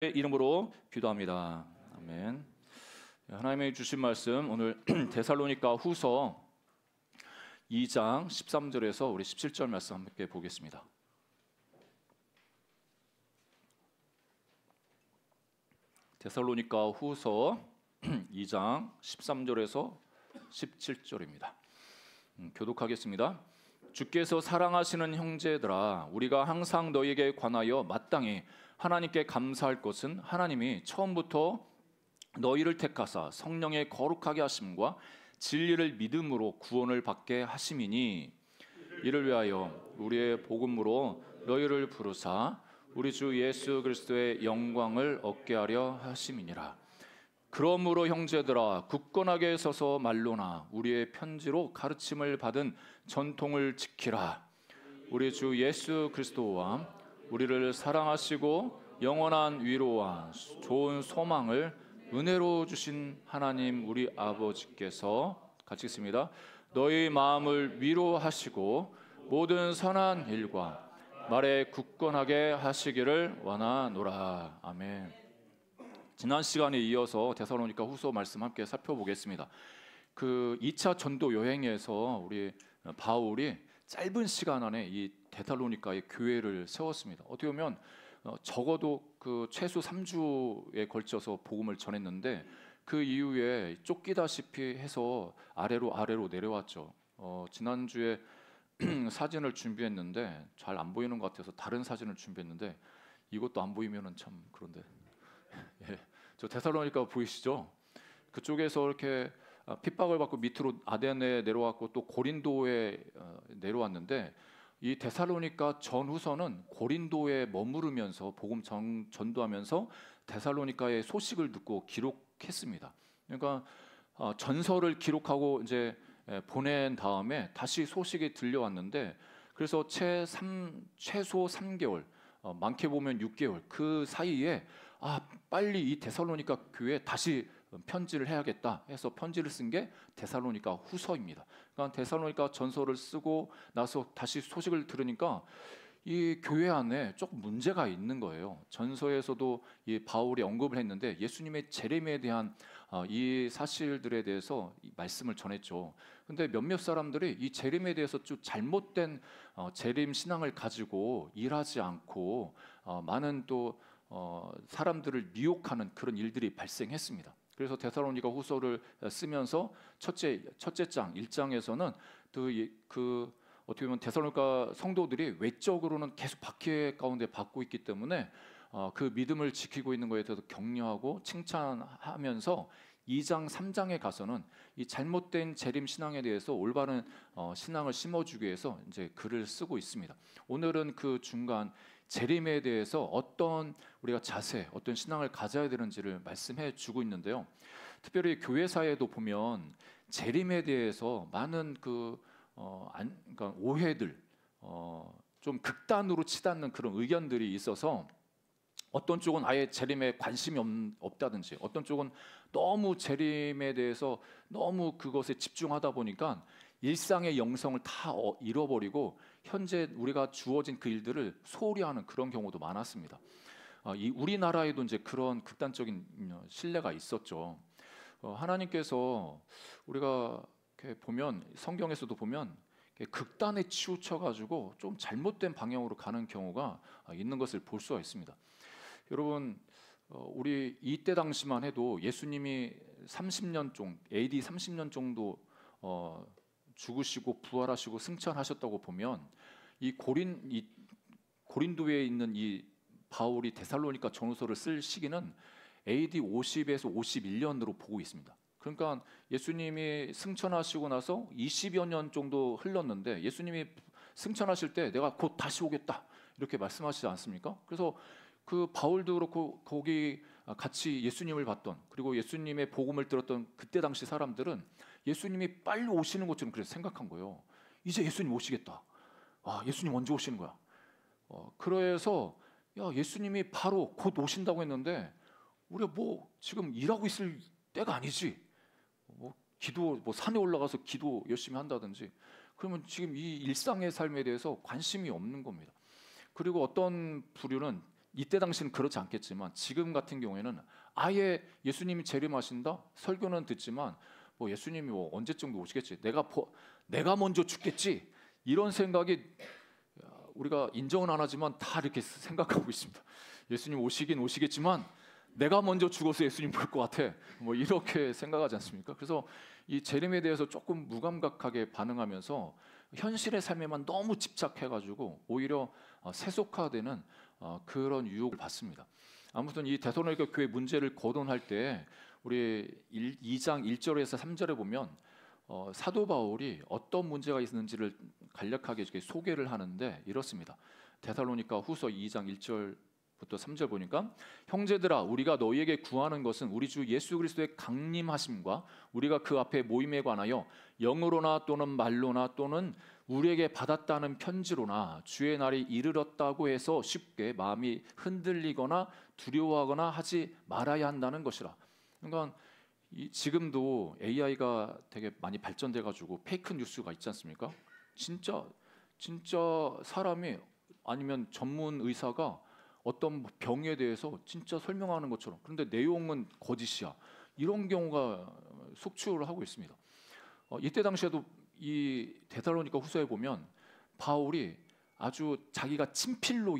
이름으로 기도합니다. 아멘. 하나님의 주신 말씀 오늘 데살로니가 후서 2장 13절에서 우리 17절 말씀 함께 보겠습니다. 데살로니가 후서 2장 13절에서 17절입니다. 교독하겠습니다. 주께서 사랑하시는 형제들아, 우리가 항상 너희에게 관하여 마땅히 하나님께 감사할 것은 하나님이 처음부터 너희를 택하사 성령의 거룩하게 하심과 진리를 믿음으로 구원을 받게 하심이니, 이를 위하여 우리의 복음으로 너희를 부르사 우리 주 예수 그리스도의 영광을 얻게 하려 하심이니라. 그러므로 형제들아, 굳건하게 서서 말로나 우리의 편지로 가르침을 받은 전통을 지키라. 우리 주 예수 그리스도와 우리를 사랑하시고 영원한 위로와 좋은 소망을 은혜로 주신 하나님 우리 아버지께서, 같이 읽습니다. 너희 마음을 위로하시고 모든 선한 일과 말에 굳건하게 하시기를 원하노라. 아멘. 지난 시간에 이어서 데살로니가 후서 말씀 함께 살펴보겠습니다. 그 2차 전도 여행에서 우리 바울이 짧은 시간 안에 이 데살로니가의 교회를 세웠습니다. 어떻게 보면 적어도 그 최소 3주에 걸쳐서 복음을 전했는데, 그 이후에 쫓기다시피 해서 아래로 내려왔죠. 지난주에 사진을 준비했는데 잘 안 보이는 것 같아서 다른 사진을 준비했는데, 이것도 안 보이면은 참 그런데 예, 저 데살로니가 보이시죠? 그쪽에서 이렇게 핍박을 받고 밑으로 아덴에 내려왔고 또 고린도에 내려왔는데, 이 데살로니가 전후서는 고린도에 머무르면서 복음 전도하면서 데살로니가의 소식을 듣고 기록했습니다. 그러니까 전서를 기록하고 이제 보낸 다음에 다시 소식이 들려왔는데, 그래서 최소 3개월, 많게 보면 6개월 그 사이에 빨리 이 데살로니가 교회에 다시 편지를 해야겠다 해서 편지를 쓴 게 데살로니가 후서입니다. 그러니까 데살로니가 전서를 쓰고 나서 다시 소식을 들으니까 이 교회 안에 조금 문제가 있는 거예요. 전서에서도 이 바울이 언급을 했는데 예수님의 재림에 대한 이 사실들에 대해서 말씀을 전했죠. 근데 몇몇 사람들이 이 재림에 대해서 좀 잘못된 재림 신앙을 가지고 일하지 않고 많은 또 사람들을 미혹하는 그런 일들이 발생했습니다. 그래서 데살로니가 후서를 쓰면서 첫째 장 1장에서는 그 어떻게 보면 데살로니가 성도들이 외적으로는 계속 박해 가운데 받고 있기 때문에 그 믿음을 지키고 있는 것에 대해서 격려하고 칭찬하면서 2장 3장에 가서는 이 잘못된 재림 신앙에 대해서 올바른 신앙을 심어주기 위해서 이제 글을 쓰고 있습니다. 오늘은 그 중간 재림에 대해서 어떤 우리가 자세, 어떤 신앙을 가져야 되는지를 말씀해 주고 있는데요. 특별히 교회사에도 보면 재림에 대해서 많은 그러니까 오해들, 좀 극단으로 치닫는 그런 의견들이 있어서, 어떤 쪽은 아예 재림에 관심이 없다든지, 어떤 쪽은 너무 재림에 대해서 너무 그것에 집중하다 보니까 일상의 영성을 다 잃어버리고 현재 우리가 주어진 그 일들을 소홀히 하는 그런 경우도 많았습니다. 이 우리나라에도 이제 그런 극단적인 신뢰가 있었죠. 하나님께서 우리가 이렇게 보면, 성경에서도 보면 극단에 치우쳐가지고 좀 잘못된 방향으로 가는 경우가 있는 것을 볼 수가 있습니다. 여러분, 우리 이때 당시만 해도 예수님이 30년 정도, AD 30년 정도 죽으시고 부활하시고 승천하셨다고 보면, 이 고린도에 있는 이 바울이 데살로니가 전후서를 쓸 시기는 AD 50에서 51년으로 보고 있습니다. 그러니까 예수님이 승천하시고 나서 20여 년 정도 흘렀는데, 예수님이 승천하실 때 내가 곧 다시 오겠다 이렇게 말씀하시지 않습니까? 그래서 그 바울도 그렇고 거기 같이 예수님을 봤던, 그리고 예수님의 복음을 들었던 그때 당시 사람들은 예수님이 빨리 오시는 것처럼 그래서 생각한 거예요. 이제 예수님 오시겠다. 예수님 언제 오시는 거야? 그래서 예수님이 바로 곧 오신다고 했는데, 우리가 지금 일하고 있을 때가 아니지. 기도 산에 올라가서 기도 열심히 한다든지, 그러면 지금 이 일상의 삶에 대해서 관심이 없는 겁니다. 그리고 어떤 부류는 이때 당시는 그렇지 않겠지만 지금 같은 경우에는 아예 예수님이 재림하신다? 설교는 듣지만 뭐 예수님이 뭐 언제쯤 오시겠지? 내가 먼저 죽겠지? 이런 생각이 우리가 인정은 안 하지만 다 이렇게 생각하고 있습니다. 예수님 오시긴 오시겠지만 내가 먼저 죽어서 예수님 볼 것 같아. 뭐 이렇게 생각하지 않습니까? 그래서 이 재림에 대해서 조금 무감각하게 반응하면서 현실의 삶에만 너무 집착해가지고 오히려 세속화되는 그런 유혹을 받습니다. 아무튼 이 데살로니가 교회 문제를 거론할 때 우리 2장 1절에서 3절에 보면 사도 바울이 어떤 문제가 있는지를 간략하게 이렇게 소개를 하는데 이렇습니다. 데살로니가 후서 2장 1절부터 3절 보니까 형제들아 우리가 너희에게 구하는 것은 우리 주 예수 그리스도의 강림하심과 우리가 그 앞에 모임에 관하여 영으로나 또는 말로나 또는 우리에게 받았다는 편지로나 주의 날이 이르렀다고 해서 쉽게 마음이 흔들리거나 두려워하거나 하지 말아야 한다는 것이라. 그러니까 지금도 AI가 되게 많이 발전돼 가지고 페이크 뉴스가 있지 않습니까? 진짜 사람이 아니면 전문 의사가 어떤 병에 대해서 진짜 설명하는 것처럼 그런데 내용은 거짓이야. 이런 경우가 속출을 하고 있습니다. 이때 당시에도 이 데살로니가 후서에 보면 바울이 아주 자기가 친필로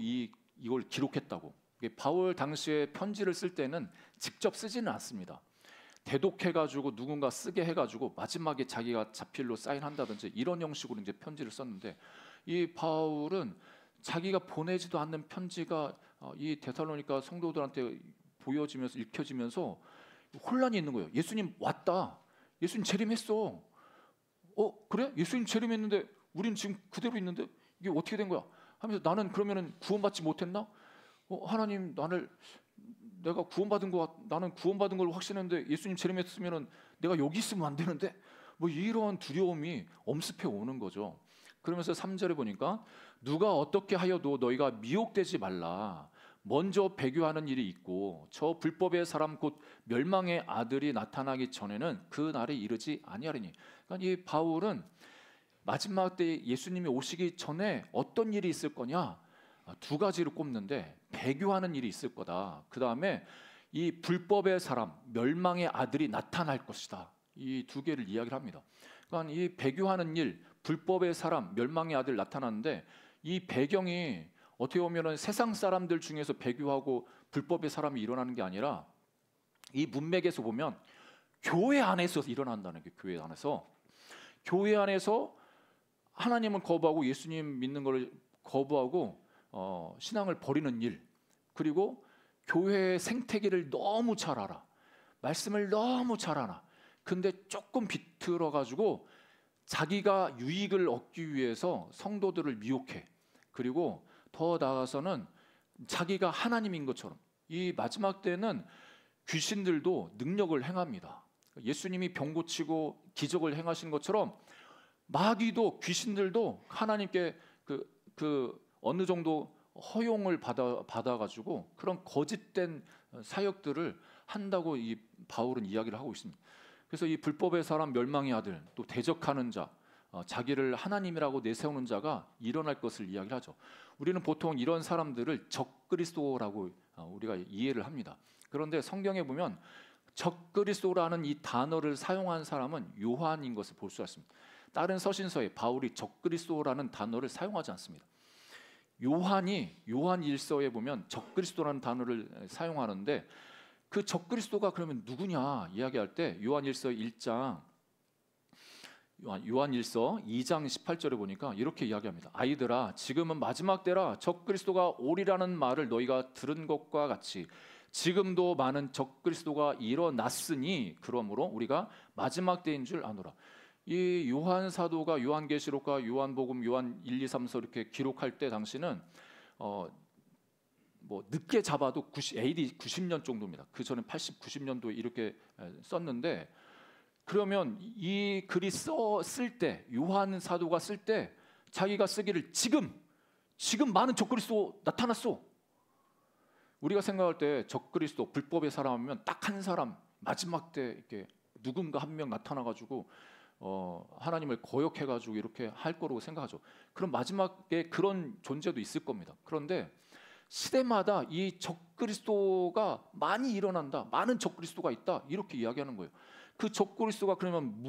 이걸 기록했다고. 바울 당시에 편지를 쓸 때는 직접 쓰지는 않습니다. 대독해가지고 누군가 쓰게 해가지고 마지막에 자기가 자필로 사인한다든지 이런 형식으로 이제 편지를 썼는데 이 바울은 자기가 보내지도 않는 편지가 이 데살로니가 성도들한테 보여지면서 읽혀지면서 혼란이 있는 거예요. 예수님 왔다. 예수님 재림했어. 그래? 예수님 재림했는데 우린 지금 그대로 있는데 이게 어떻게 된 거야? 하면서 나는 그러면은 구원받지 못했나? 하나님 내가 나는 구원받은 걸 확신했는데 예수님 재림했으면은 내가 여기 있으면 안 되는데 뭐 이러한 두려움이 엄습해 오는 거죠. 그러면서 3절에 보니까 누가 어떻게 하여도 너희가 미혹되지 말라. 먼저 배교하는 일이 있고 저 불법의 사람 곧 멸망의 아들이 나타나기 전에는 그 날이 이르지 아니하리니. 그러니까 이 바울은 마지막 때 예수님이 오시기 전에 어떤 일이 있을 거냐? 두 가지로 꼽는데 배교하는 일이 있을 거다. 그 다음에 이 불법의 사람, 멸망의 아들이 나타날 것이다. 이 두 개를 이야기를 합니다. 그러니까 이 배교하는 일, 불법의 사람, 멸망의 아들 나타나는데 이 배경이 어떻게 보면 세상 사람들 중에서 배교하고 불법의 사람이 일어나는 게 아니라 이 문맥에서 보면 교회 안에서 일어난다는 게 교회 안에서 하나님을 거부하고 예수님 믿는 걸 거부하고 신앙을 버리는 일, 그리고 교회의 생태계를 너무 잘 알아, 말씀을 너무 잘 알아. 근데 조금 비틀어 가지고 자기가 유익을 얻기 위해서 성도들을 미혹해. 그리고 더 나아가서는 자기가 하나님인 것처럼 이 마지막 때는 귀신들도 능력을 행합니다. 예수님이 병 고치고 기적을 행하신 것처럼 마귀도 귀신들도 하나님께 어느 정도 허용을 받아가지고 그런 거짓된 사역들을 한다고 이 바울은 이야기를 하고 있습니다. 그래서 이 불법의 사람, 멸망의 아들, 또 대적하는 자, 자기를 하나님이라고 내세우는 자가 일어날 것을 이야기를 하죠. 우리는 보통 이런 사람들을 적그리스도라고 우리가 이해를 합니다. 그런데 성경에 보면 적그리스도라는 이 단어를 사용한 사람은 요한인 것을 볼 수 있습니다. 다른 서신서에 바울이 적그리스도라는 단어를 사용하지 않습니다. 요한 1서에 보면 적그리스도라는 단어를 사용하는데 그 적그리스도가 그러면 누구냐 이야기할 때 요한 1서 2장 18절에 보니까 이렇게 이야기합니다. 아이들아 지금은 마지막 때라 적그리스도가 오리라는 말을 너희가 들은 것과 같이 지금도 많은 적그리스도가 일어났으니 그러므로 우리가 마지막 때인 줄 아노라. 이 요한 사도가 요한계시록과 요한복음, 요한 1, 2, 3서 이렇게 기록할 때 당시는 뭐 늦게 잡아도 AD 90년 정도입니다. 그 전에 80, 90년도에 이렇게 썼는데 그러면 이 글이 쓸 때 요한 사도가 쓸 때 자기가 쓰기를 지금 많은 적그리스도 나타났어. 우리가 생각할 때 적그리스도 불법의 사람이면 딱 한 사람 마지막 때 이렇게 누군가 한 명 나타나가지고 하나님을 거역해가지고 이렇게 할 거라고 생각하죠. 그럼 마지막에 그런 존재도 있을 겁니다. 그런데 시대마다 이 적그리스도가 많이 일어난다. 많은 적그리스도가 있다. 이렇게 이야기하는 거예요. 그 적그리스도가 그러면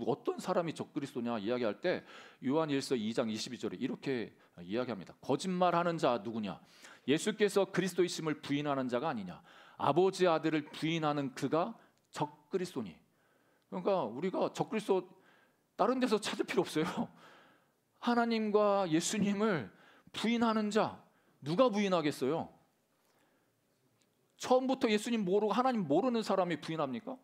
어떤 사람이 적그리스도냐 이야기할 때 요한일서 2장 22절에 이렇게 이야기합니다. 거짓말하는 자 누구냐? 예수께서 그리스도이심을 부인하는 자가 아니냐? 아버지 아들을 부인하는 그가 적그리스도니. 그러니까 우리가 적그리스도 다른 데서 찾을 필요 없어요. 하나님과 예수님을 부인하는 자 누가 부인하겠어요? 처음부터 예수님 모르고 하나님 모르는 사람이 부인합니까?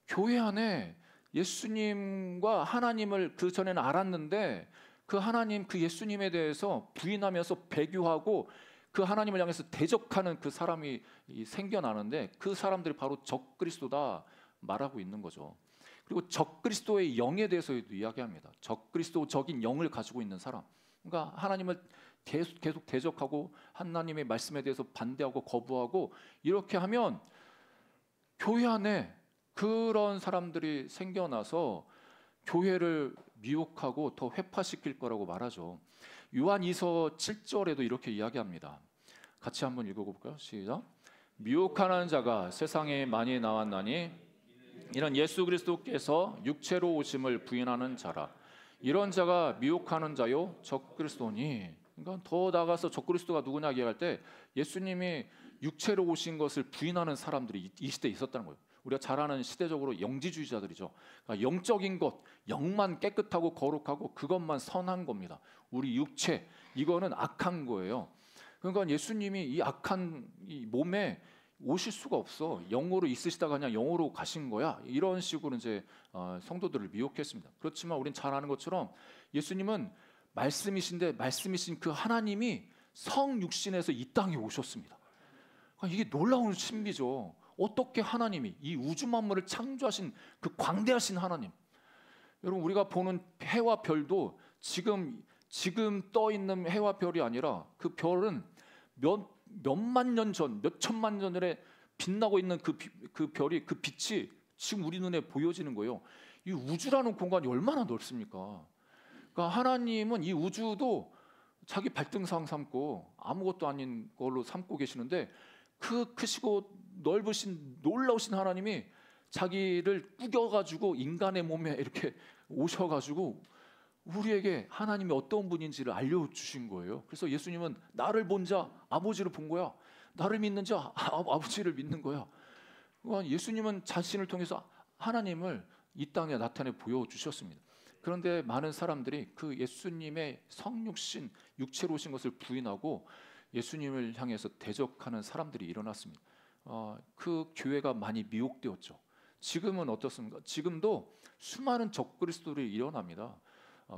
교회 안에 예수님과 하나님을 그 전에는 알았는데 그 하나님, 그 예수님에 대해서 부인하면서 배교하고 그 하나님을 향해서 대적하는 그 사람이 생겨나는데 그 사람들이 바로 적그리스도다 말하고 있는 거죠. 그리고 적그리스도의 영에 대해서도 이야기합니다. 적그리스도적인 영을 가지고 있는 사람, 그러니까 하나님을 계속 대적하고 하나님의 말씀에 대해서 반대하고 거부하고 이렇게 하면 교회 안에 그런 사람들이 생겨나서 교회를 미혹하고 더 회파시킬 거라고 말하죠. 요한2서 7절에도 이렇게 이야기합니다. 같이 한번 읽어볼까요? 시작. 미혹하는 자가 세상에 많이 나왔나니 이는 예수 그리스도께서 육체로 오심을 부인하는 자라. 이런 자가 미혹하는 자요 적그리스도니. 그러니까 더 나아가서 적그리스도가 누구냐 얘기할 때 예수님이 육체로 오신 것을 부인하는 사람들이 이 시대에 있었다는 거예요. 우리가 잘 아는 시대적으로 영지주의자들이죠. 그러니까 영적인 것, 영만 깨끗하고 거룩하고 그것만 선한 겁니다. 우리 육체, 이거는 악한 거예요. 그러니까 예수님이 이 악한 이 몸에 오실 수가 없어. 영으로 있으시다가 그냥 영으로 가신 거야. 이런 식으로 이제 성도들을 미혹했습니다. 그렇지만 우린 잘 아는 것처럼 예수님은 말씀이신데 말씀이신 그 하나님이 성육신에서 이 땅에 오셨습니다. 이게 놀라운 신비죠. 어떻게 하나님이 이 우주 만물을 창조하신 그 광대하신 하나님, 여러분 우리가 보는 해와 별도 지금 떠 있는 해와 별이 아니라 그 별은 몇만 년 전, 몇 천만 년 전에 빛나고 있는 그 별이 그 빛이 지금 우리 눈에 보여지는 거예요. 이 우주라는 공간이 얼마나 넓습니까? 그러니까 하나님은 이 우주도 자기 발등상 삼고 아무것도 아닌 걸로 삼고 계시는데 그 크시고 넓으신 놀라우신 하나님이 자기를 꾸겨가지고 인간의 몸에 이렇게 오셔가지고 우리에게 하나님이 어떤 분인지를 알려주신 거예요. 그래서 예수님은 나를 본 자 아버지를 본 거야. 나를 믿는 자 아버지를 믿는 거야. 그러니까 예수님은 자신을 통해서 하나님을 이 땅에 나타내 보여주셨습니다. 그런데 많은 사람들이 그 예수님의 성육신, 육체로 오신 것을 부인하고 예수님을 향해서 대적하는 사람들이 일어났습니다. 그 교회가 많이 미혹되었죠. 지금은 어떻습니까? 지금도 수많은 적그리스도들이 일어납니다.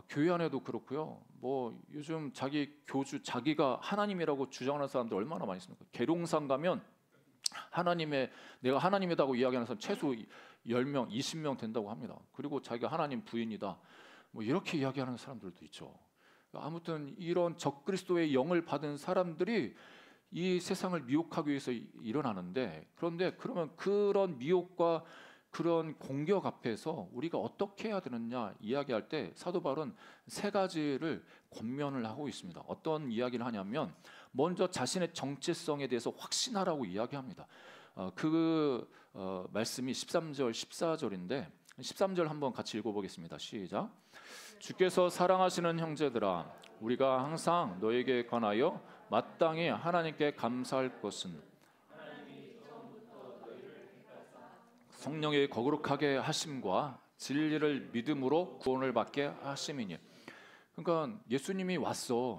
교회 안에도 그렇고요. 뭐 요즘 자기가 하나님이라고 주장하는 사람들 얼마나 많이 있습니까? 계룡산 가면 내가 하나님이라고 이야기하는 사람 최소 10명, 20명 된다고 합니다. 그리고 자기가 하나님 부인이다. 뭐 이렇게 이야기하는 사람들도 있죠. 아무튼 이런 적그리스도의 영을 받은 사람들이 이 세상을 미혹하기 위해서 일어나는데, 그런데 그러면 그런 미혹과 그런 공격 앞에서 우리가 어떻게 해야 되느냐 이야기할 때 사도 바울은 세 가지를 권면을 하고 있습니다. 어떤 이야기를 하냐면 먼저 자신의 정체성에 대해서 확신하라고 이야기합니다. 말씀이 13절 14절인데 13절 한번 같이 읽어보겠습니다. 시작. 주께서 사랑하시는 형제들아, 우리가 항상 너에게 관하여 마땅히 하나님께 감사할 것은 성령의 거룩하게 하심과 진리를 믿음으로 구원을 받게 하심이니. 그러니까 예수님이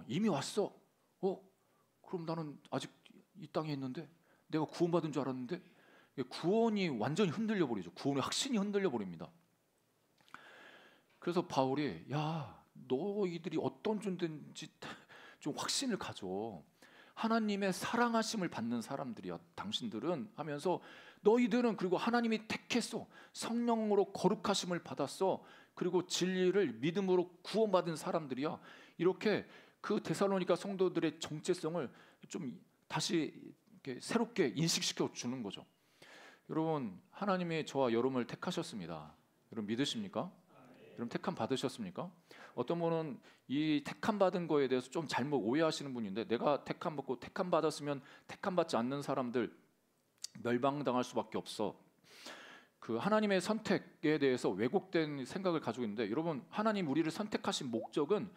이미 왔어. 그럼 나는 아직 이 땅에 있는데 내가 구원받은 줄 알았는데, 구원이 완전히 흔들려 버리죠. 구원의 확신이 흔들려 버립니다. 그래서 바울이 너희들이 어떤 존재인지 좀 확신을 가져. 하나님의 사랑하심을 받는 사람들이야 당신들은 하면서, 너희들은 그리고 하나님이 택했어. 성령으로 거룩하심을 받았어. 그리고 진리를 믿음으로 구원받은 사람들이야. 이렇게 그 데살로니가 성도들의 정체성을 좀 다시 이렇게 새롭게 인식시켜 주는 거죠. 여러분, 하나님이 저와 여러분을 택하셨습니다. 여러분 믿으십니까? 여러분 택함 받으셨습니까? 어떤 분은 이 택함 받은 거에 대해서 좀 잘못 오해하시는 분인데, 내가 택함 받고 택함 받았으면 택함 받지 않는 사람들 멸망당할 수밖에 없어. 그 하나님의 선택에 대해서 왜곡된 생각을 가지고 있는데, 여러분, 하나님 우리를 선택하신 목적은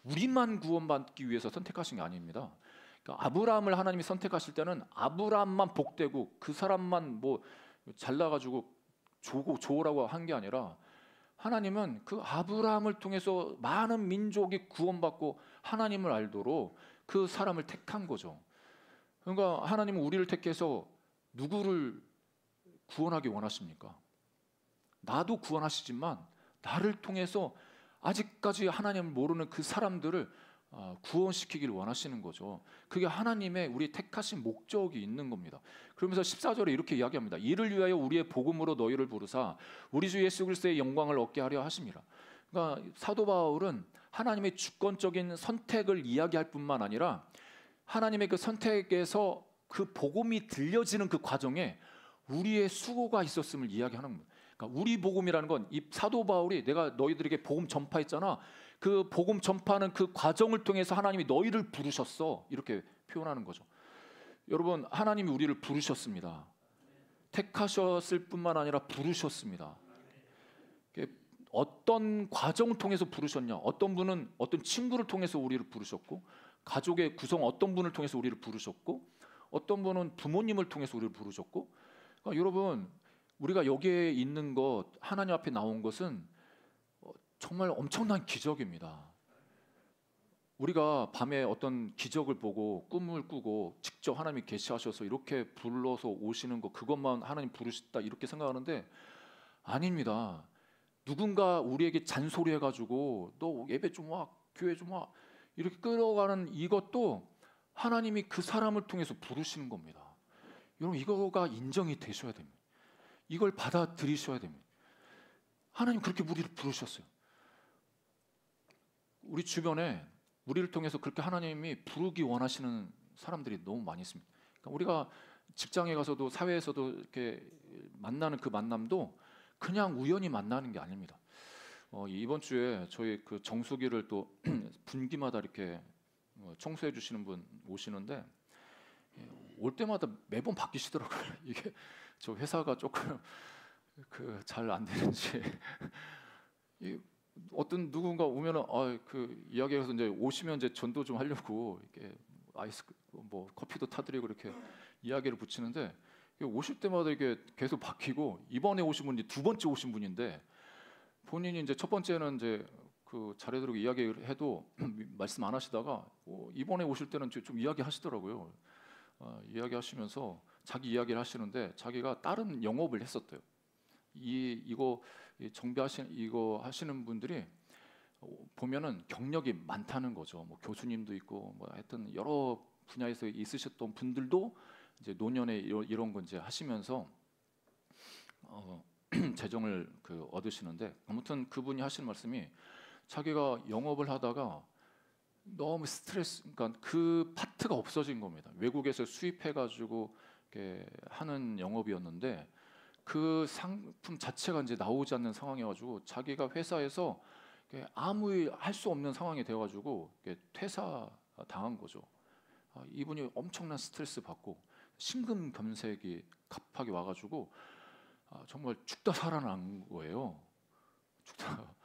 우리만 구원받기 위해서 선택하신 게 아닙니다. 그러니까 아브라함을 하나님이 선택하실 때는 아브라함만 복되고 그 사람만 뭐 잘나가지고 좋으라고 한 게 아니라, 하나님은 그 아브라함을 통해서 많은 민족이 구원받고 하나님을 알도록 그 사람을 택한 거죠. 그러니까 하나님은 우리를 택해서 누구를 구원하기 원하십니까? 나도 구원하시지만 나를 통해서 아직까지 하나님을 모르는 그 사람들을 구원시키기를 원하시는 거죠. 그게 하나님의 우리 택하신 목적이 있는 겁니다. 그러면서 14절에 이렇게 이야기합니다. 이를 위하여 우리의 복음으로 너희를 부르사 우리 주 예수 그리스도의 영광을 얻게 하려 하심이라. 그러니까 사도 바울은 하나님의 주권적인 선택을 이야기할 뿐만 아니라 하나님의 그 선택에서 그 복음이 들려지는 그 과정에 우리의 수고가 있었음을 이야기하는 겁니다. 그러니까 우리 복음이라는 건 이 사도 바울이 내가 너희들에게 복음 전파했잖아. 그 복음 전파하는 그 과정을 통해서 하나님이 너희를 부르셨어. 이렇게 표현하는 거죠. 여러분, 하나님이 우리를 부르셨습니다. 택하셨을 뿐만 아니라 부르셨습니다. 어떤 과정을 통해서 부르셨냐? 어떤 분은 어떤 친구를 통해서 우리를 부르셨고, 가족의 구성 어떤 분을 통해서 우리를 부르셨고, 어떤 분은 부모님을 통해서 우리를 부르셨고. 그러니까 여러분, 우리가 여기에 있는 것, 하나님 앞에 나온 것은 정말 엄청난 기적입니다. 우리가 밤에 어떤 기적을 보고 꿈을 꾸고 직접 하나님이 계시하셔서 이렇게 불러서 오시는 거, 그것만 하나님 부르셨다 이렇게 생각하는데 아닙니다. 누군가 우리에게 잔소리해가지고 너 예배 좀 와, 교회 좀 와 이렇게 끌어가는 이것도 하나님이 그 사람을 통해서 부르시는 겁니다. 여러분, 이거가 인정이 되셔야 됩니다. 이걸 받아들이셔야 됩니다. 하나님 그렇게 우리를 부르셨어요. 우리 주변에 우리를 통해서 그렇게 하나님이 부르기 원하시는 사람들이 너무 많이 있습니다. 그러니까 우리가 직장에 가서도 사회에서도 이렇게 만나는 그 만남도 그냥 우연히 만나는 게 아닙니다. 이번 주에 저희 그 정수기를 또 분기마다 이렇게 청소해 주시는 분 오시는데 올 때마다 매번 바뀌시더라고요. 이게 저 회사가 조금 그 잘 안 되는지 어떤 누군가 오면은 그 이야기해서 이제 오시면 이제 전도 좀 하려고 이렇게 아이스 뭐 커피도 타드리고 이렇게 이야기를 붙이는데 오실 때마다 이게 계속 바뀌고, 이번에 오신 분이 두 번째 오신 분인데 본인이 이제 첫 번째는 이제 그 자료대로 이야기를 해도 말씀 안 하시다가 이번에 오실 때는 좀 이야기하시더라고요. 이야기하시면서 자기 이야기를 하시는데 자기가 다른 영업을 했었대요. 이거 이거 하시는 분들이 보면은 경력이 많다는 거죠. 뭐 교수님도 있고 뭐 하여튼 여러 분야에서 있으셨던 분들도 이제 노년에 이런 거 이제 하시면서 재정을 그 얻으시는데, 아무튼 그분이 하시는 말씀이 자기가 영업을 하다가 너무 스트레스, 그러니까 그 파트가 없어진 겁니다. 외국에서 수입해가지고 이렇게 하는 영업이었는데 그 상품 자체가 이제 나오지 않는 상황이어가지고 자기가 회사에서 아무 일 할 수 없는 상황이 되어가지고 퇴사 당한 거죠. 이분이 엄청난 스트레스 받고 심근경색이 갑하게 와가지고 정말 죽다 살아난 거예요. 죽다.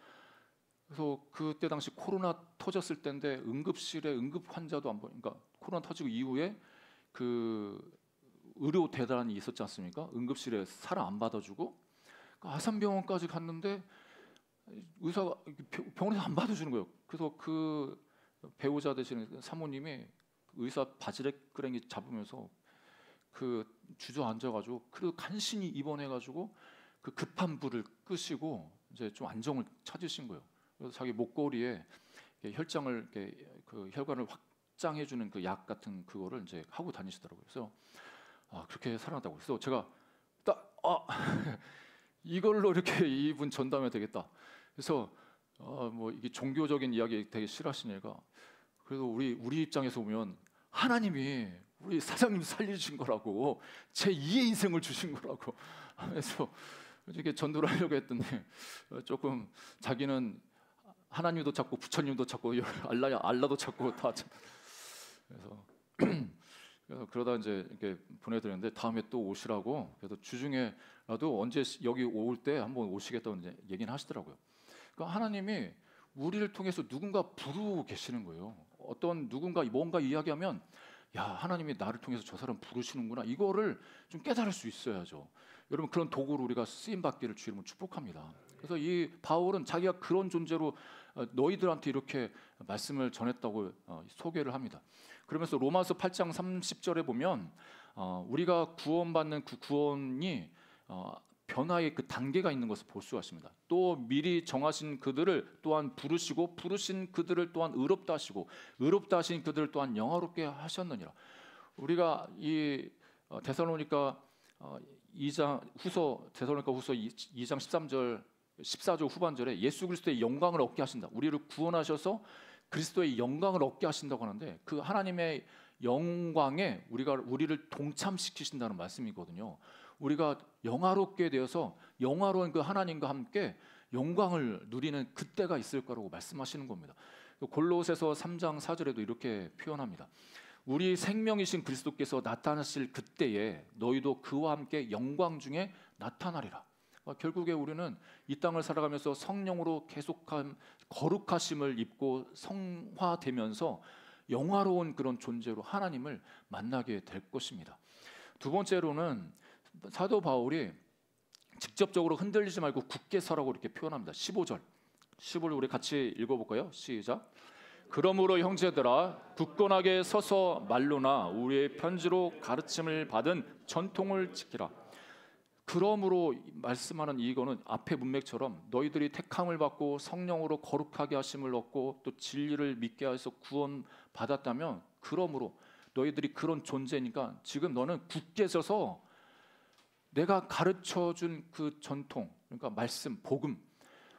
그래서 그때 당시 코로나 터졌을 때인데 응급실에 응급 환자도 안 보니까, 그러니까 코로나 터지고 이후에 그 의료 대란이 있었지 않습니까? 응급실에 사람 안 받아주고 아산병원까지 갔는데 의사가 병원에서 안 받아주는 거예요. 그래서 그 배우자 되시는 사모님이 의사 바지락끄랭이 잡으면서 그 주저앉아가지고 그래도 간신히 입원해가지고 그 급한 불을 끄시고 이제 좀 안정을 찾으신 거예요. 그래서 자기 목걸이에 혈장을 그 혈관을 확장해주는 그 약 같은 그거를 이제 하고 다니시더라고요. 그래서 그렇게 살아났다고. 그래서 제가 딱 이걸로 이렇게 이분 전담해야 되겠다. 그래서 뭐 이게 종교적인 이야기 되게 싫어하시니까, 그래도 우리 입장에서 보면 하나님이 우리 사장님 살려주신 거라고, 제 2의 인생을 주신 거라고 하면서 이렇게 전도를 하려고 했더니 조금 자기는 하나님도 찾고 부처님도 찾고 알라도 찾고 다 찾. 그래서 그러다 이제 이렇게 보내드렸는데 다음에 또 오시라고. 그래서 주중에라도 언제 여기 올 때 한번 오시겠다고 이제 얘기는 하시더라고요. 그러니까 하나님이 우리를 통해서 누군가 부르고 계시는 거예요. 어떤 누군가 뭔가 이야기하면 야, 하나님이 나를 통해서 저 사람 부르시는구나. 이거를 좀 깨달을 수 있어야죠. 여러분, 그런 도구로 우리가 쓰임 받기를 주 이름으로 축복합니다. 그래서 이 바울은 자기가 그런 존재로 너희들한테 이렇게 말씀을 전했다고 소개를 합니다. 그러면서 로마서 8장 30절에 보면 우리가 구원받는 그 구원이 변화의 그 단계가 있는 것을 볼 수가 있습니다. 또 미리 정하신 그들을 또한 부르시고 부르신 그들을 또한 의롭다 하시고 의롭다 하신 그들을 또한 영화롭게 하셨느니라. 우리가 이 데살로니가 2장 후서 데살로니가 후서 2장 13절 14절 후반절에 예수 그리스도의 영광을 얻게 하신다. 우리를 구원하셔서 그리스도의 영광을 얻게 하신다고 하는데 그 하나님의 영광에 우리를 동참시키신다는 말씀이거든요. 우리가 영화롭게 되어서 영화로운 그 하나님과 함께 영광을 누리는 그때가 있을 거라고 말씀하시는 겁니다. 골로새서 3장 4절에도 이렇게 표현합니다. 우리 생명이신 그리스도께서 나타나실 그때에 너희도 그와 함께 영광 중에 나타나리라. 결국에 우리는 이 땅을 살아가면서 성령으로 계속한 거룩하심을 입고 성화되면서 영화로운 그런 존재로 하나님을 만나게 될 것입니다. 두 번째로는 사도 바울이 직접적으로 흔들리지 말고 굳게 서라고 이렇게 표현합니다. 15절 우리 같이 읽어볼까요? 시작. 그러므로 형제들아 굳건하게 서서 말로나 우리의 편지로 가르침을 받은 전통을 지키라. 그러므로 말씀하는 이거는 앞의 문맥처럼 너희들이 택함을 받고 성령으로 거룩하게 하심을 얻고 또 진리를 믿게 해서 구원 받았다면 그러므로 너희들이 그런 존재니까 지금 너는 굳게 서서 내가 가르쳐준 그 전통, 그러니까 말씀,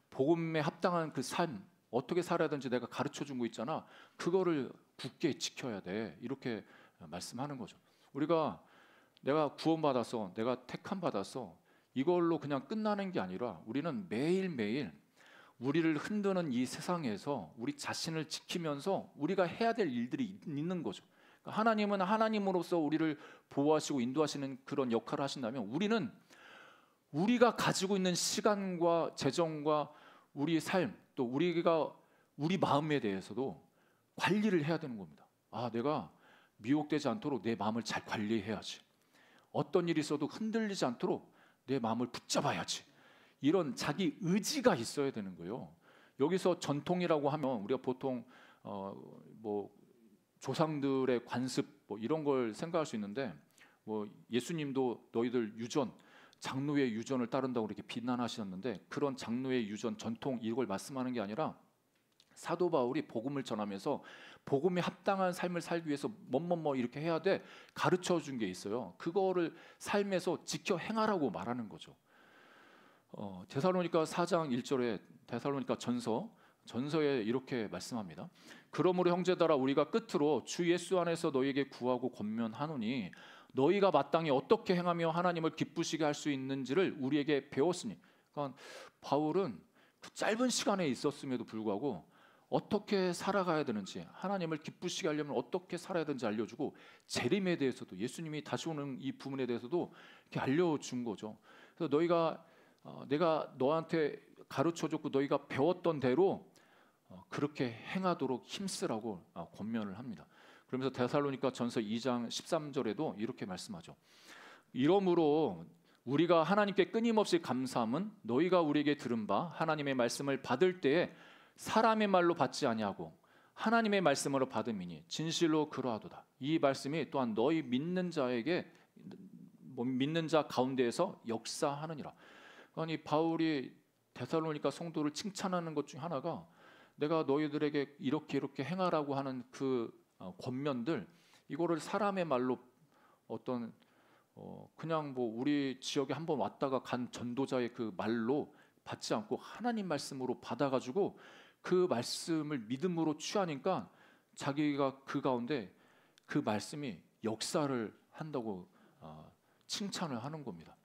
복음에 합당한 그 삶, 어떻게 살아야 되는지 내가 가르쳐준 거 있잖아. 그거를 굳게 지켜야 돼. 이렇게 말씀하는 거죠. 내가 구원받아서 내가 택함 받아서 이걸로 그냥 끝나는 게 아니라 우리는 매일매일 우리를 흔드는 이 세상에서 우리 자신을 지키면서 우리가 해야 될 일들이 있는 거죠. 하나님은 하나님으로서 우리를 보호하시고 인도하시는 그런 역할을 하신다면 우리는 우리가 가지고 있는 시간과 재정과 우리 삶 또 우리 마음에 대해서도 관리를 해야 되는 겁니다. 내가 미혹되지 않도록 내 마음을 잘 관리해야지. 어떤 일이 있어도 흔들리지 않도록 내 마음을 붙잡아야지. 이런 자기 의지가 있어야 되는 거예요. 여기서 전통이라고 하면 우리가 보통 조상들의 관습 이런 걸 생각할 수 있는데 예수님도 너희들 유전 장로의 유전을 따른다고 이렇게 비난하셨는데 그런 장로의 유전 전통 이걸 말씀하는 게 아니라 사도 바울이 복음을 전하면서 복음에 합당한 삶을 살기 위해서 이렇게 해야 돼 가르쳐 준 게 있어요. 그거를 삶에서 지켜 행하라고 말하는 거죠. 데살로니가 4장 1절에 데살로니가 전서에 이렇게 말씀합니다. 그러므로 형제들아 우리가 끝으로 주 예수 안에서 너희에게 구하고 권면하노니 너희가 마땅히 어떻게 행하며 하나님을 기쁘시게 할 수 있는지를 우리에게 배웠으니. 그러니까 바울은 그 짧은 시간에 있었음에도 불구하고 어떻게 살아가야 되는지 하나님을 기쁘시게 하려면 어떻게 살아야 되는지 알려주고 재림에 대해서도 예수님이 다시 오는 이 부분에 대해서도 이렇게 알려준 거죠. 그래서 내가 너한테 가르쳐줬고 너희가 배웠던 대로 그렇게 행하도록 힘쓰라고 권면을 합니다. 그러면서 데살로니가 전서 2장 13절에도 이렇게 말씀하죠. 이러므로 우리가 하나님께 끊임없이 감사함은 너희가 우리에게 들은 바 하나님의 말씀을 받을 때에 사람의 말로 받지 아니하고 하나님의 말씀으로 받음이니 진실로 그러하도다. 이 말씀이 또한 너희 믿는 자 가운데에서 역사하느니라. 아니 바울이 데살로니가 성도를 칭찬하는 것 중 하나가 내가 너희들에게 이렇게 행하라고 하는 그 권면들 이거를 사람의 말로 그냥 우리 지역에 한번 왔다가 간 전도자의 그 말로 받지 않고 하나님 말씀으로 받아가지고 그 말씀을 믿음으로 취하니까 자기가 그 가운데 그 말씀이 역사를 한다고 칭찬을 하는 겁니다.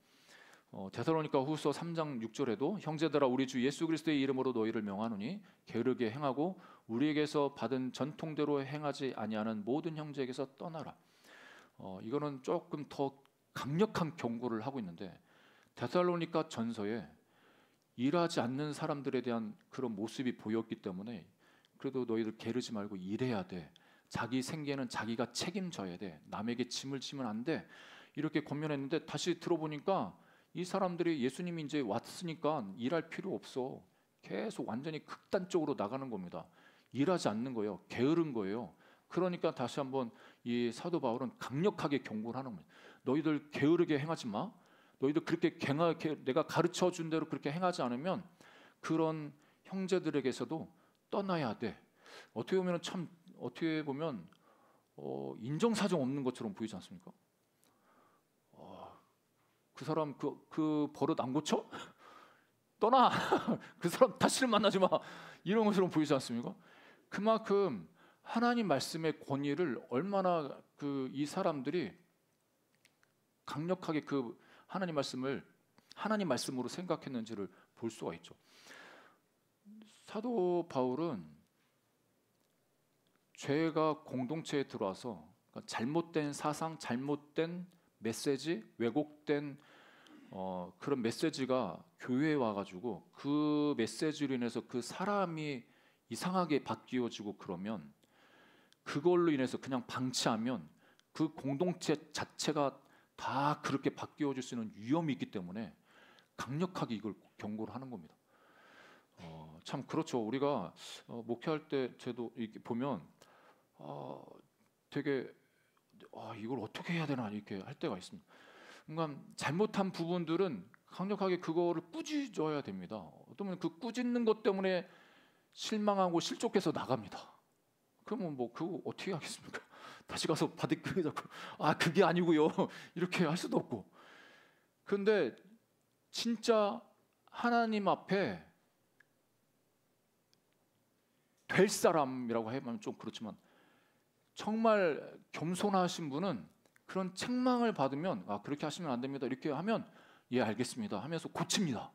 데살로니가 후서 3장 6절에도 형제들아 우리 주 예수 그리스도의 이름으로 너희를 명하노니 게으르게 행하고 우리에게서 받은 전통대로 행하지 아니하는 모든 형제에게서 떠나라. 이거는 조금 더 강력한 경고를 하고 있는데, 데살로니가 전서에 일하지 않는 사람들에 대한 그런 모습이 보였기 때문에 그래도 너희들 게으르지 말고 일해야 돼. 자기 생계는 자기가 책임져야 돼. 남에게 짐을 지면 안 돼. 이렇게 권면했는데 다시 들어보니까 이 사람들이 예수님이 이제 왔으니까 일할 필요 없어. 계속 완전히 극단적으로 나가는 겁니다. 일하지 않는 거예요. 게으른 거예요. 그러니까 다시 한번 이 사도 바울은 강력하게 경고를 하는 거예요. 너희들 게으르게 행하지 마. 너희들 그렇게 내가 가르쳐 준 대로 그렇게 행하지 않으면 그런 형제들에게서도 떠나야 돼. 어떻게 보면 인정사정 없는 것처럼 보이지 않습니까? 그 사람 그 버릇 안 고쳐? 떠나. 그 사람 다시는 만나지 마. 이런 것처럼 보이지 않습니까? 그만큼 하나님 말씀의 권위를 얼마나 이 사람들이 강력하게 그 하나님 말씀으로 생각했는지를 볼 수가 있죠. 사도 바울은 죄가 공동체에 들어와서 잘못된 사상, 잘못된 메시지, 왜곡된 그런 메시지가 교회에 와가지고 그 메시지로 인해서 그 사람이 이상하게 바뀌어지고 그러면 그걸로 인해서 그냥 방치하면 그 공동체 자체가 다 그렇게 바뀌어질 수 있는 위험이 있기 때문에 강력하게 이걸 경고를 하는 겁니다. 참 그렇죠. 우리가 목회할 때 저도 이렇게 보면 되게 이걸 어떻게 해야 되나 이렇게 할 때가 있습니다. 그러니까 잘못한 부분들은 강력하게 그거를 꾸짖어야 됩니다. 어쩌면 그 꾸짖는 것 때문에 실망하고 실족해서 나갑니다. 그러면 뭐 그거 어떻게 하겠습니까? 다시 가서 바디크게 잡고 그게 아니고요 이렇게 할 수도 없고. 그런데 진짜 하나님 앞에 될 사람이라고 하면 좀 그렇지만 정말 겸손하신 분은 그런 책망을 받으면 그렇게 하시면 안 됩니다. 이렇게 하면 예 알겠습니다 하면서 고칩니다.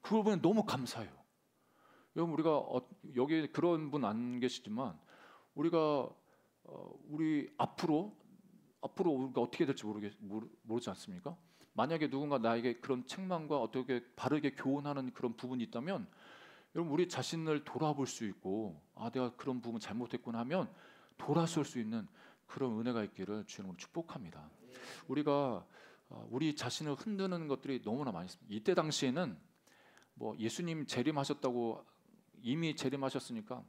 그걸 보면 너무 감사해요. 여러분 우리가 여기 그런 분 안 계시지만 우리가 우리 앞으로 우리가 어떻게 될지 모르지 않습니까? 만약에 누군가 나에게 그런 책망과 어떻게 바르게 교훈하는 그런 부분이 있다면 여러분 우리 자신을 돌아볼 수 있고 내가 그런 부분 잘못했구나 하면 돌아설 수 있는 그런 은혜가 있기를 주님으로 축복합니다. 우리가 우리 자신을 흔드는 것들이 너무나 많이 있습니다. 이때 당시에는 뭐 예수님 재림하셨다고 이미 재림하셨으니까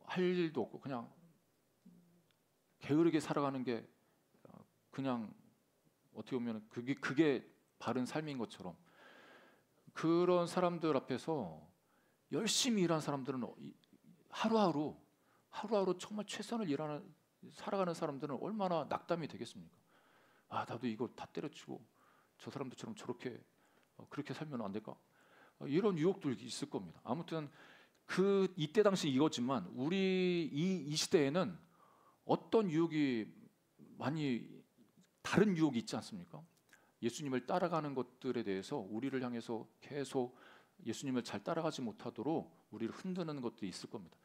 할 일도 없고 그냥 게으르게 살아가는 게 그냥 어떻게 보면 그게 바른 삶인 것처럼 그런 사람들 앞에서 열심히 일하는 사람들은 하루하루 정말 최선을 살아가는 사람들은 얼마나 낙담이 되겠습니까? 나도 이거 다 때려치고 저 사람들처럼 그렇게 살면 안 될까? 이런 유혹들이 있을 겁니다. 아무튼 이때 당시 이거지만 우리 이 시대에는 어떤 유혹이 많이 다른 유혹이 있지 않습니까? 예수님을 따라가는 것들에 대해서 우리를 향해서 계속 예수님을 잘 따라가지 못하도록 우리를 흔드는 것도 있을 겁니다.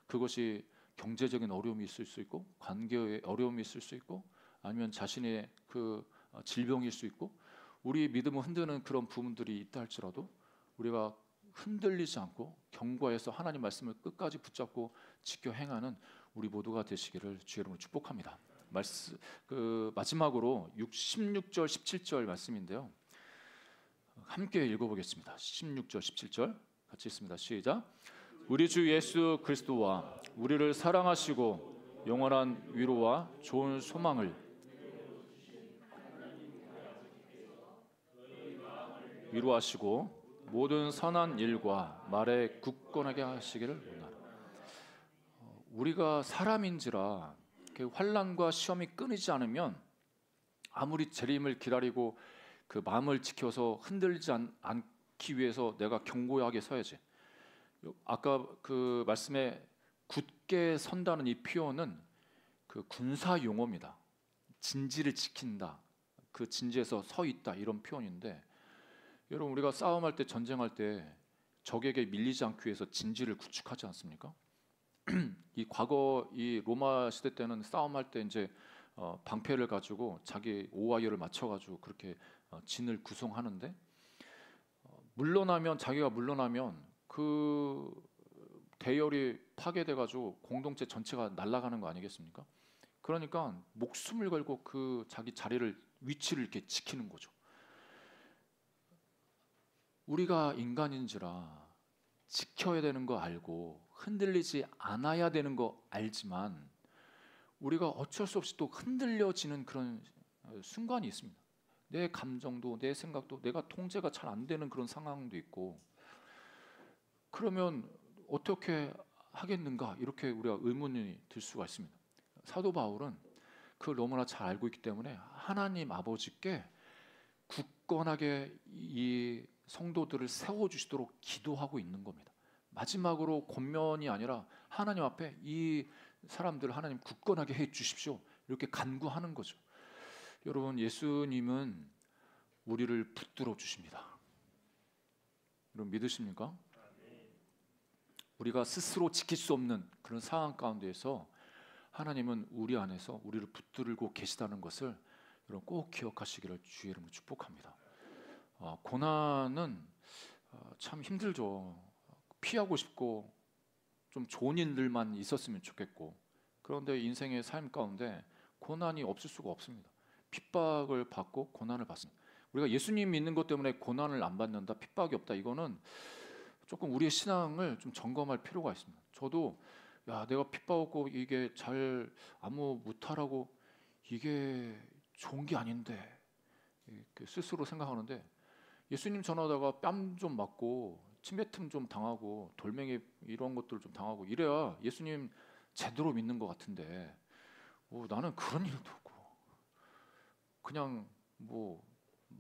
그것이 경제적인 어려움이 있을 수 있고 관계의 어려움이 있을 수 있고 아니면 자신의 그 질병일 수 있고 우리의 믿음을 흔드는 그런 부분들이 있다 할지라도 우리가 흔들리지 않고 견고해서 하나님 말씀을 끝까지 붙잡고 지켜 행하는 우리 모두가 되시기를 주의 이름으로 축복합니다. 마지막으로 16절 17절 말씀인데요. 함께 읽어보겠습니다. 16절 17절 같이 읽습니다. 시작. 우리 주 예수 그리스도와 우리를 사랑하시고 영원한 위로와 좋은 소망을 위로하시고 모든 선한 일과 말에 굳건하게 하시기를 원하노라. 우리가 사람인지라 환난과 시험이 끊이지 않으면 아무리 재림을 기다리고 그 마음을 지켜서 흔들리지 않기 위해서 내가 견고하게 서야지. 아까 그 말씀에 굳게 선다는 이 표현은 그 군사 용어입니다. 진지를 지킨다. 그 진지에서 서 있다 이런 표현인데, 여러분 우리가 싸움할 때 전쟁할 때 적에게 밀리지 않기 위해서 진지를 구축하지 않습니까? 이 과거 이 로마 시대 때는 싸움할 때 이제 방패를 가지고 자기 오와이어를 맞춰가지고 그렇게 진을 구성하는데, 물러나면 자기가 물러나면 그 대열이 파괴돼가지고 공동체 전체가 날아가는 거 아니겠습니까? 그러니까 목숨을 걸고 그 자기 자리를 위치를 이렇게 지키는 거죠. 우리가 인간인지라 지켜야 되는 거 알고 흔들리지 않아야 되는 거 알지만 우리가 어쩔 수 없이 또 흔들려지는 그런 순간이 있습니다. 내 감정도 내 생각도 내가 통제가 잘 안 되는 그런 상황도 있고, 그러면 어떻게 하겠는가 이렇게 우리가 의문이 들 수가 있습니다. 사도 바울은 그걸 너무나 잘 알고 있기 때문에 하나님 아버지께 굳건하게 이 성도들을 세워주시도록 기도하고 있는 겁니다. 마지막으로 권면이 아니라 하나님 앞에 이 사람들을 하나님 굳건하게 해 주십시오 이렇게 간구하는 거죠. 여러분 예수님은 우리를 붙들어 주십니다. 여러분 믿으십니까? 우리가 스스로 지킬 수 없는 그런 상황 가운데에서 하나님은 우리 안에서 우리를 붙들고 계시다는 것을 여러분 꼭 기억하시기를 주의 이름으로 축복합니다. 고난은 참 힘들죠. 피하고 싶고 좀 좋은 일들만 있었으면 좋겠고, 그런데 인생의 삶 가운데 고난이 없을 수가 없습니다. 핍박을 받고 고난을 받습니다. 우리가 예수님 믿는 것 때문에 고난을 안 받는다, 핍박이 없다, 이거는 조금 우리의 신앙을 좀 점검할 필요가 있습니다. 저도 내가 핍박받고 이게 잘 아무 못하라고 이게 좋은 게 아닌데 이렇게 스스로 생각하는데, 예수님 전하다가 뺨 좀 맞고 침뱉음 좀 당하고 돌멩이 이런 것들 좀 당하고 이래야 예수님 제대로 믿는 것 같은데, 나는 그런 일도 없고 그냥 뭐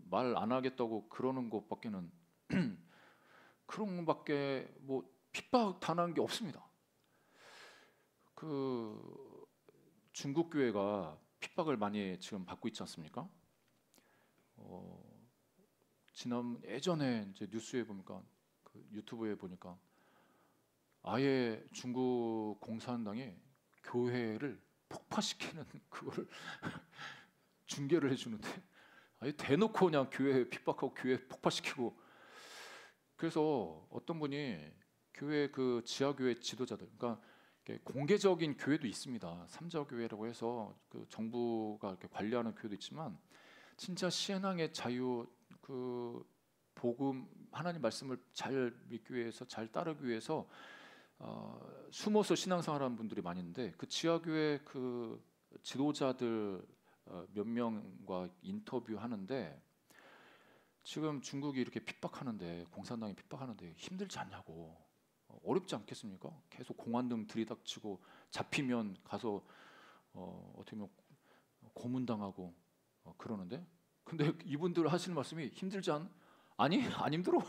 말 안 하겠다고 그러는 것밖에는 그런 것밖에 뭐 핍박 당한 게 없습니다. 그 중국 교회가 핍박을 많이 지금 받고 있지 않습니까? 지난 예전에 이제 뉴스에 보니까 그 유튜브에 보니까 아예 중국 공산당이 교회를 폭파시키는 그거를 중계를 해주는데, 아예 대놓고 그냥 교회 핍박하고 교회 폭파시키고. 그래서 어떤 분이 교회 그 지하교회 지도자들, 그러니까 공개적인 교회도 있습니다. 삼자교회라고 해서 그 정부가 이렇게 관리하는 교회도 있지만, 진짜 신앙의 자유, 그 복음 하나님 말씀을 잘 믿기 위해서 잘 따르기 위해서 숨어서 신앙생활하는 분들이 많이 있는데, 그 지하교회 그 지도자들 몇 명과 인터뷰하는데, 지금 중국이 이렇게 핍박하는데, 공산당이 핍박하는데 힘들지 않냐고, 어렵지 않겠습니까? 계속 공안등 들이닥치고 잡히면 가서 어떻게 보면 고문당하고 그러는데, 근데 이분들 하시는 말씀이 힘들지 아니 안 힘들어.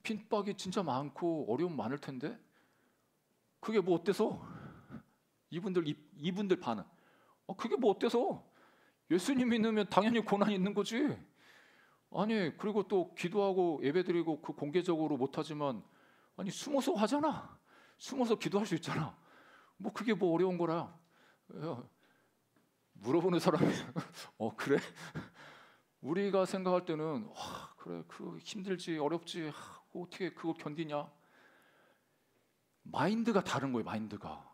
핍박이 진짜 많고 어려움 많을 텐데 그게 뭐 어때서? 이분들 반응. 그게 뭐 어때서? 예수님 믿으면 당연히 고난이 있는 거지. 아니 그리고 또 기도하고 예배드리고 그 공개적으로 못하지만 아니 숨어서 하잖아. 숨어서 기도할 수 있잖아. 뭐 그게 뭐 어려운 거라. 물어보는 사람이 그래? 우리가 생각할 때는 그래 그 힘들지 어렵지 어떻게 그거 견디냐. 마인드가 다른 거예요. 마인드가.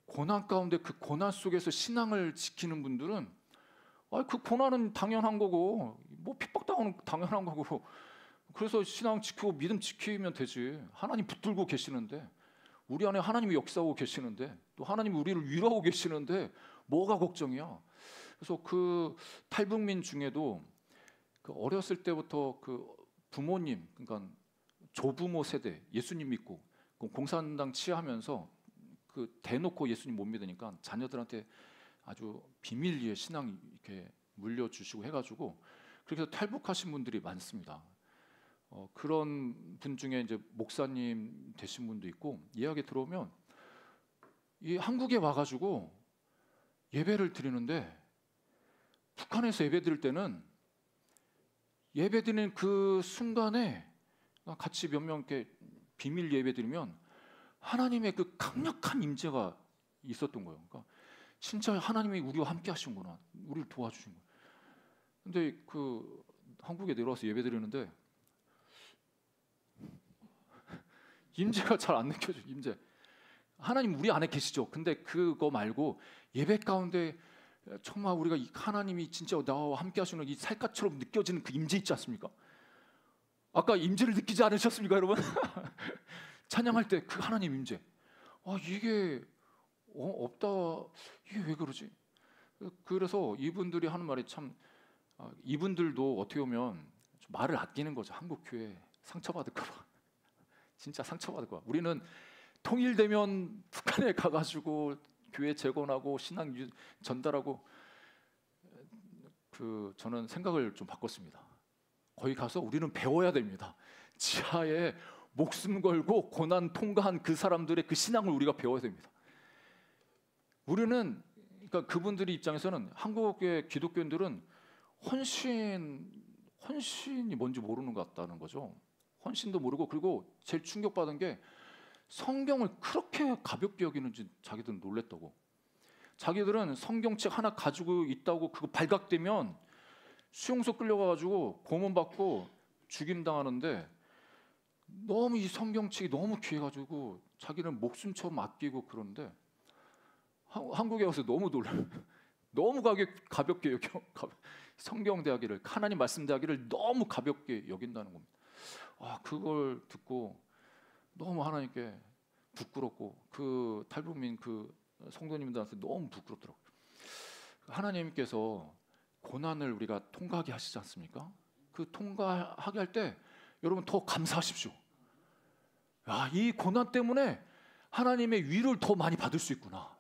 고난 가운데 그 고난 속에서 신앙을 지키는 분들은 그 고난은 당연한 거고 뭐 핍박당하는 당연한 거고, 그래서 신앙 지키고 믿음 지키면 되지. 하나님 붙들고 계시는데, 우리 안에 하나님이 역사하고 계시는데, 또 하나님이 우리를 위로하고 계시는데 뭐가 걱정이야. 그래서 그 탈북민 중에도 그 어렸을 때부터 그 부모님, 그러니까 조부모 세대 예수님 믿고 공산당 치하하면서 그 대놓고 예수님 못 믿으니까 자녀들한테 아주 비밀리에 신앙 이렇게 물려주시고 해가지고 그렇게 해서 탈북하신 분들이 많습니다. 그런 분 중에 이제 목사님 되신 분도 있고, 이야기 들어오면 이 한국에 와가지고 예배를 드리는데 북한에서 예배드릴 때는 예배드리는 그 순간에 같이 몇 명 이렇게 비밀 예배드리면 하나님의 그 강력한 임재가 있었던 거예요. 그러니까 진짜 하나님이 우리와 함께 하시는구나, 우리를 도와주신 거예요. 근데 그 한국에 내려와서 예배드리는데 임재가 잘 안 느껴져요. 임재. 하나님 우리 안에 계시죠. 근데 그거 말고 예배 가운데 정말 우리가 하나님이 진짜 나와 함께 하시는 이 살갗처럼 느껴지는 그 임재 있지 않습니까? 아까 임재를 느끼지 않으셨습니까, 여러분? 찬양할 때 그 하나님 임재. 이게 없다. 이게 왜 그러지? 그래서 이분들이 하는 말이 참, 이분들도 어떻게 보면 말을 아끼는 거죠. 한국 교회 상처받을까 봐. 진짜 상처받을까 봐. 우리는 통일되면 북한에 가가지고 교회 재건하고 신앙 전달하고, 저는 생각을 좀 바꿨습니다. 거기 가서 우리는 배워야 됩니다. 지하에 목숨 걸고 고난 통과한 그 사람들의 그 신앙을 우리가 배워야 됩니다. 우리는, 그러니까 그분들의 입장에서는, 한국의 기독교인들은 헌신이 뭔지 모르는 것 같다는 거죠. 헌신도 모르고, 그리고 제일 충격받은 게 성경을 그렇게 가볍게 여기는지 자기들은 놀랬다고. 자기들은 성경책 하나 가지고 있다고 그거 발각되면 수용소 끌려가가지고 고문받고 죽임당하는데, 너무 이 성경책이 너무 귀해가지고 자기는 목숨처럼 아끼고 그러는데, 한국에 와서 너무 놀라요. 너무 가볍게 여겨. 성경 대하기를, 하나님 말씀 대하기를 너무 가볍게 여긴다는 겁니다. 그걸 듣고 너무 하나님께 부끄럽고, 그 탈북민 그 성도님들한테 너무 부끄럽더라고요. 하나님께서 고난을 우리가 통과하게 하시지 않습니까? 그 통과하게 할 때 여러분 더 감사하십시오. 이 고난 때문에 하나님의 위로를 더 많이 받을 수 있구나.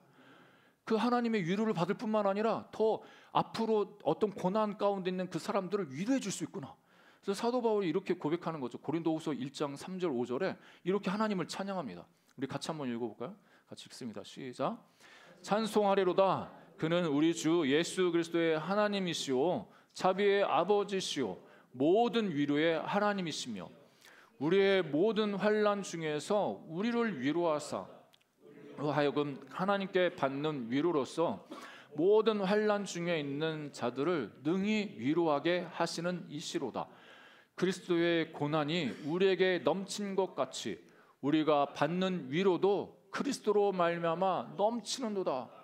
그 하나님의 위로를 받을 뿐만 아니라 더 앞으로 어떤 고난 가운데 있는 그 사람들을 위로해 줄 수 있구나. 그래서 사도 바울이 이렇게 고백하는 거죠. 고린도후서 1장 3절 5절에 이렇게 하나님을 찬양합니다. 우리 같이 한번 읽어볼까요? 같이 읽습니다. 시작. 찬송하리로다. 그는 우리 주 예수 그리스도의 하나님이시오, 자비의 아버지시오, 모든 위로의 하나님이시며, 우리의 모든 환난 중에서 우리를 위로하사 하여금 하나님께 받는 위로로서 모든 환난 중에 있는 자들을 능히 위로하게 하시는 이시로다. 그리스도의 고난이 우리에게 넘친 것 같이 우리가 받는 위로도 그리스도로 말미암아 넘치는도다.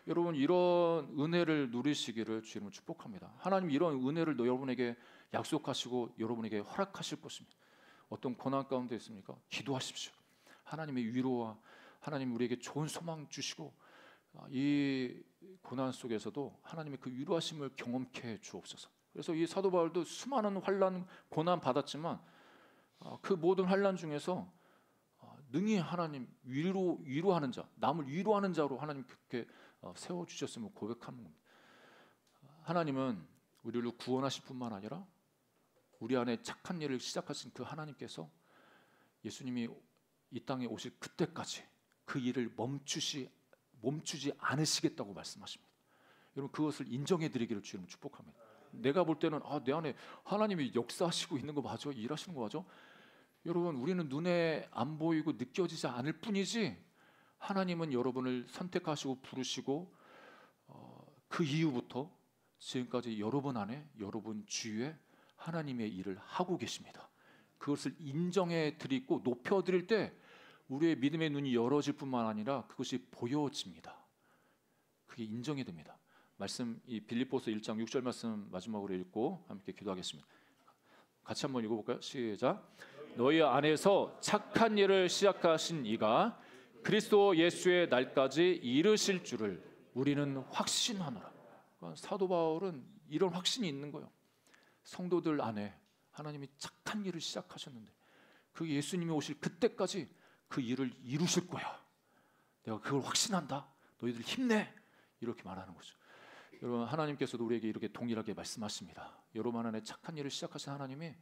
여러분, 이런 은혜를 누리시기를 주님을 축복합니다. 하나님 이런 은혜를 여러분에게 약속하시고 여러분에게 허락하실 것입니다. 어떤 고난 가운데 있습니까? 기도하십시오. 하나님의 위로와 하나님 우리에게 좋은 소망 주시고, 이 고난 속에서도 하나님의 그 위로하심을 경험케 해 주옵소서. 그래서 이 사도 바울도 수많은 환난, 고난 받았지만 그 모든 환난 중에서 능히 하나님 위로하는 자, 남을 위로하는 자로 하나님 그렇게 세워 주셨음을 고백하는 겁니다. 하나님은 우리를 구원하실 뿐만 아니라 우리 안에 착한 일을 시작하신 그 하나님께서 예수님이 이 땅에 오실 그때까지 그 일을 멈추지 않으시겠다고 말씀하십니다. 여러분, 그것을 인정해 드리기를 주님 축복합니다. 내가 볼 때는 내 안에 하나님이 역사하시고 있는 거 맞아? 일하시는 거 맞아? 여러분, 우리는 눈에 안 보이고 느껴지지 않을 뿐이지 하나님은 여러분을 선택하시고 부르시고 그 이후부터 지금까지 여러분 안에, 여러분 주위에 하나님의 일을 하고 계십니다. 그것을 인정해 드리고 높여 드릴 때 우리의 믿음의 눈이 열어질 뿐만 아니라 그것이 보여집니다. 그게 인정이 됩니다. 말씀, 이 빌립보서 1장 6절 말씀 마지막으로 읽고 함께 기도하겠습니다. 같이 한번 읽어볼까요? 시작. 너희 안에서 착한 일을 시작하신 이가 그리스도 예수의 날까지 이르실 줄을 우리는 확신하노라. 사도 바울은 이런 확신이 있는 거예요. 성도들 안에 하나님이 착한 일을 시작하셨는데 그 예수님이 오실 그때까지 그 일을 이루실 거야. 내가 그걸 확신한다. 너희들 힘내. 이렇게 말하는 거죠. 여러분, 하나님께서도 우리에게 이렇게 동일하게 말씀하십니다. 여러분 안에 착한 일을 시작하신 하나님이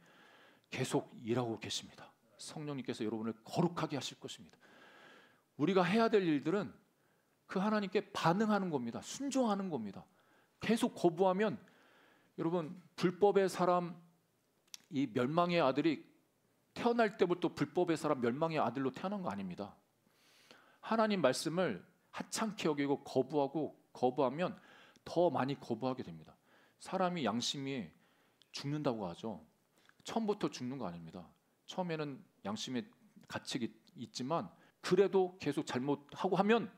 계속 일하고 계십니다. 성령님께서 여러분을 거룩하게 하실 것입니다. 우리가 해야 될 일들은 그 하나님께 반응하는 겁니다. 순종하는 겁니다. 계속 거부하면 여러분 불법의 사람 이 멸망의 아들이 태어날 때부터 불법의 사람 멸망의 아들로 태어난 거 아닙니다. 하나님 말씀을 하찮게 여기고 거부하면 더 많이 거부하게 됩니다. 사람이 양심이 죽는다고 하죠. 처음부터 죽는 거 아닙니다. 처음에는 양심의 가책이 있지만 그래도 계속 잘못하고 하면,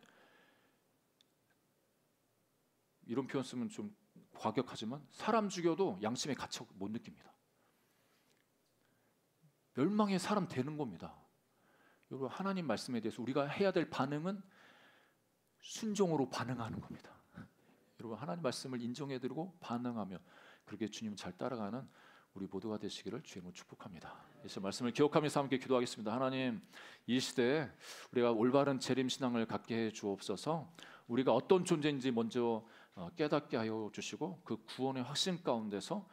이런 표현 쓰면 좀 과격하지만 사람 죽여도 양심의 가책 못 느낍니다. 멸망의 사람 되는 겁니다. 여러분 하나님 말씀에 대해서 우리가 해야 될 반응은 순종으로 반응하는 겁니다. 여러분 하나님 말씀을 인정해드리고 반응하며 그렇게 주님을 잘 따라가는 우리 모두가 되시기를 주님으로 축복합니다. 예수 말씀을 기억하면서 함께 기도하겠습니다. 하나님, 이 시대에 우리가 올바른 재림 신앙을 갖게 해 주옵소서. 우리가 어떤 존재인지 먼저 깨닫게 하여 주시고 그 구원의 확신 가운데서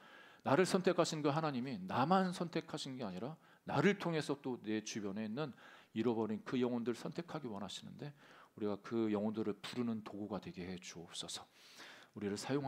나를 선택하신 그 하나님이 나만 선택하신 게 아니라 나를 통해서 또 내 주변에 있는 잃어버린 그 영혼들 선택하기 원하시는데 우리가 그 영혼들을 부르는 도구가 되게 해 주옵소서. 우리를 사용하